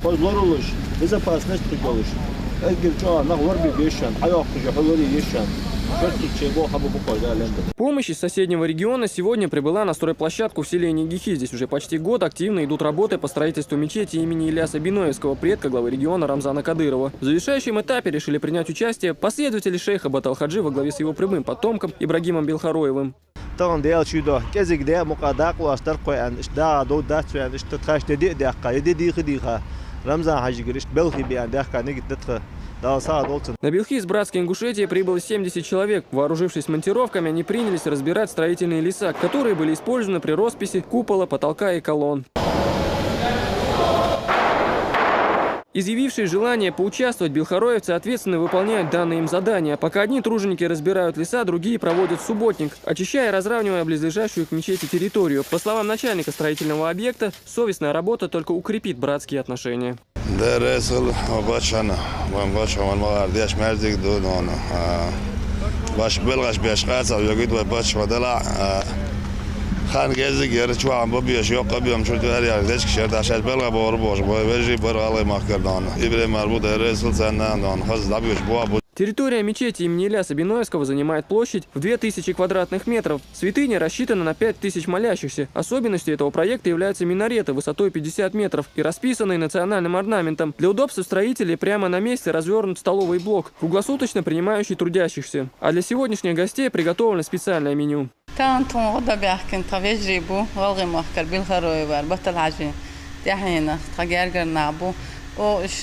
Помощь из соседнего региона сегодня прибыла на стройплощадку в селе Нигихи. Здесь уже почти год активно идут работы по строительству мечети имени Ильяса Биноевского, предка главы региона Рамзана Кадырова. В завершающем этапе решили принять участие последователи шейха Баталхаджи во главе с его прямым потомком Ибрагимом Белхароевым. На Белхи из братской Ингушетии прибыло 70 человек. Вооружившись монтировками, они принялись разбирать строительные леса, которые были использованы при росписи купола, потолка и колонн. Изъявившие желание поучаствовать, белхароевцы ответственно выполняют данные им задания. Пока одни труженики разбирают леса, другие проводят субботник, очищая и разравнивая близлежащую к мечети территорию. По словам начальника строительного объекта, совестная работа только укрепит братские отношения. خان جزء غير شو عم ببيش يوقع بيوم شو تهري على ليش كشرت عشان بلغ بوربوش بيجي برا الله ما كردان إبراهيم مربوط الرئيس سنان دان خز دبيش بوابو. Территория мечети имени Ильяса Биноевского занимает площадь в 2000 квадратных метров. Святыня рассчитана на 5000 молящихся. Особенностью этого проекта являются минареты высотой 50 метров и расписанные национальным орнаментом. Для удобства строителей прямо на месте развернут столовый блок, круглосуточно принимающий трудящихся. А для сегодняшних гостей приготовлено специальное меню.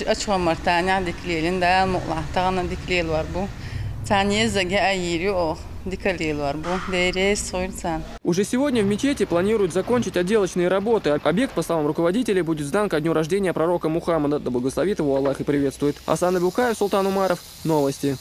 أشوى مرتاني عندك ليلين ده مقلع تغنى ديك ليل وربو تاني زجاء يريو ديك ليل وربو ديريس صوير سان. Уже сегодня в мечети планируют закончить отделочные работы. Объект, по словам руководителей, будет сдан ко дню рождения пророка Мухаммада. Да благословит его Аллах и приветствует. Асан Абилкаев, Султан Умаров. Новости.